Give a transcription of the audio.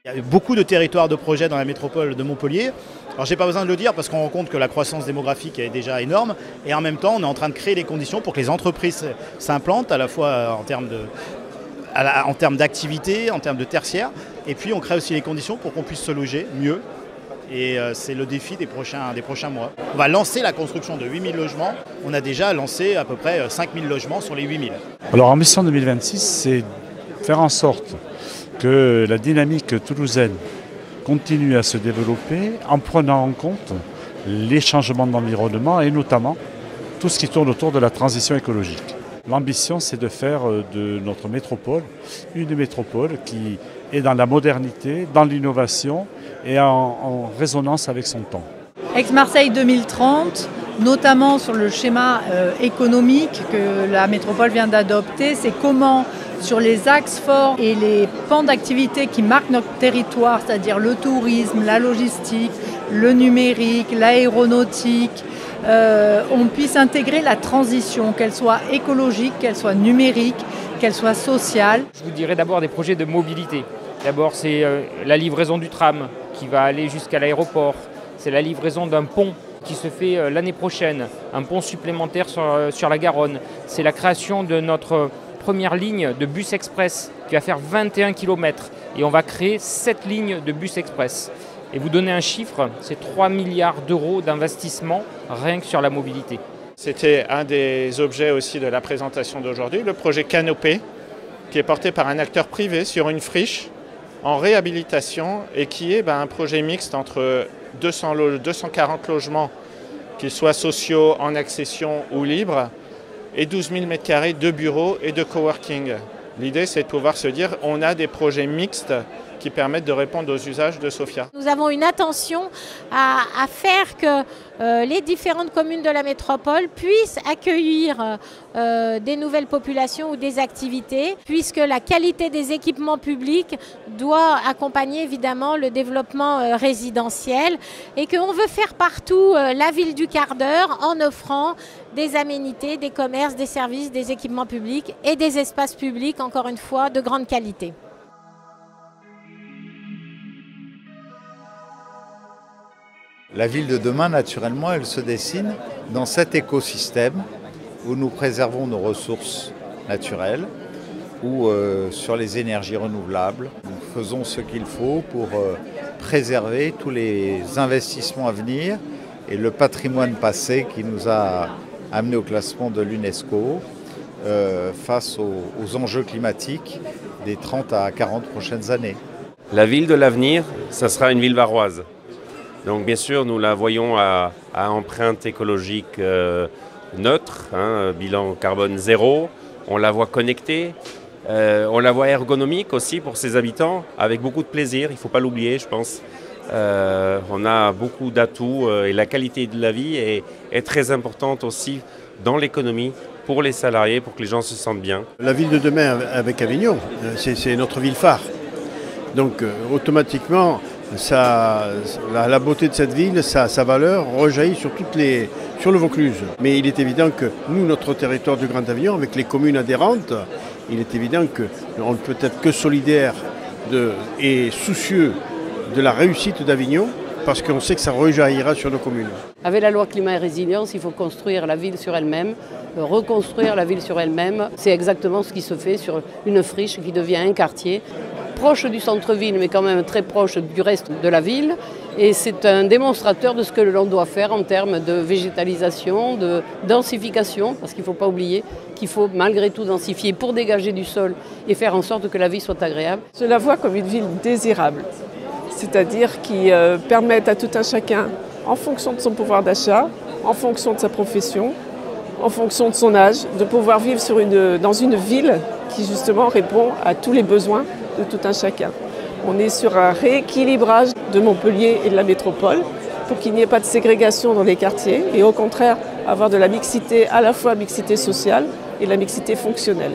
Il y a beaucoup de territoires de projets dans la métropole de Montpellier. Alors j'ai pas besoin de le dire parce qu'on rend compte que la croissance démographique est déjà énorme et en même temps on est en train de créer les conditions pour que les entreprises s'implantent à la fois en termes d'activité, en termes de tertiaire, et puis on crée aussi les conditions pour qu'on puisse se loger mieux. Et c'est le défi des prochains mois. On va lancer la construction de 8000 logements. On a déjà lancé à peu près 5000 logements sur les 8000. Alors Ambition 2026, c'est faire en sorte que la dynamique toulousaine continue à se développer en prenant en compte les changements d'environnement et notamment tout ce qui tourne autour de la transition écologique. L'ambition, c'est de faire de notre métropole une métropole qui est dans la modernité, dans l'innovation et en résonance avec son temps. Aix-Marseille 2030, notamment sur le schéma économique que la métropole vient d'adopter, c'est comment sur les axes forts et les pans d'activité qui marquent notre territoire, c'est-à-dire le tourisme, la logistique, le numérique, l'aéronautique, on puisse intégrer la transition, qu'elle soit écologique, qu'elle soit numérique, qu'elle soit sociale. Je vous dirais d'abord des projets de mobilité. D'abord, c'est la livraison du tram qui va aller jusqu'à l'aéroport. C'est la livraison d'un pont qui se fait l'année prochaine, un pont supplémentaire sur la Garonne. C'est la création de notre première ligne de bus express qui va faire 21 km et on va créer 7 lignes de bus express. Et vous donnez un chiffre, c'est 3 milliards d'euros d'investissement rien que sur la mobilité. C'était un des objets aussi de la présentation d'aujourd'hui, le projet Canopée, qui est porté par un acteur privé sur une friche en réhabilitation et qui est un projet mixte entre 240 logements, qu'ils soient sociaux, en accession ou libres, et 12 000 m² de bureaux et de coworking. L'idée, c'est de pouvoir se dire on a des projets mixtes qui permettent de répondre aux usages de Sophia. Nous avons une attention à faire que les différentes communes de la métropole puissent accueillir des nouvelles populations ou des activités, puisque la qualité des équipements publics doit accompagner évidemment le développement résidentiel et qu'on veut faire partout la ville du quart d'heure en offrant des aménités, des commerces, des services, des équipements publics et des espaces publics, encore une fois, de grande qualité. La ville de demain, naturellement, elle se dessine dans cet écosystème où nous préservons nos ressources naturelles, où sur les énergies renouvelables, nous faisons ce qu'il faut pour préserver tous les investissements à venir et le patrimoine passé qui nous a amené au classement de l'UNESCO face aux enjeux climatiques des 30 à 40 prochaines années. La ville de l'avenir, ça sera une ville varoise. Donc bien sûr, nous la voyons à empreinte écologique neutre, bilan carbone zéro. On la voit connectée, on la voit ergonomique aussi pour ses habitants, avec beaucoup de plaisir, il ne faut pas l'oublier, je pense. On a beaucoup d'atouts et la qualité de la vie est très importante aussi dans l'économie pour les salariés, pour que les gens se sentent bien. La ville de demain avec Avignon, c'est notre ville phare. Donc automatiquement, la beauté de cette ville, sa valeur rejaillit sur le Vaucluse. Mais il est évident que nous, notre territoire du Grand Avignon, avec les communes adhérentes, il est évident qu'on ne peut être que solidaire et soucieux de la réussite d'Avignon, parce qu'on sait que ça rejaillira sur nos communes. Avec la loi climat et résilience, il faut construire la ville sur elle-même, reconstruire la ville sur elle-même. C'est exactement ce qui se fait sur une friche qui devient un quartier, proche du centre-ville, mais quand même très proche du reste de la ville. Et c'est un démonstrateur de ce que l'on doit faire en termes de végétalisation, de densification, parce qu'il ne faut pas oublier qu'il faut malgré tout densifier pour dégager du sol et faire en sorte que la vie soit agréable. Je la vois comme une ville désirable, c'est-à-dire qui permette à tout un chacun, en fonction de son pouvoir d'achat, en fonction de sa profession, en fonction de son âge, de pouvoir vivre dans une ville qui justement répond à tous les besoins de tout un chacun. On est sur un rééquilibrage de Montpellier et de la métropole pour qu'il n'y ait pas de ségrégation dans les quartiers et au contraire avoir de la mixité, à la fois mixité sociale et la mixité fonctionnelle.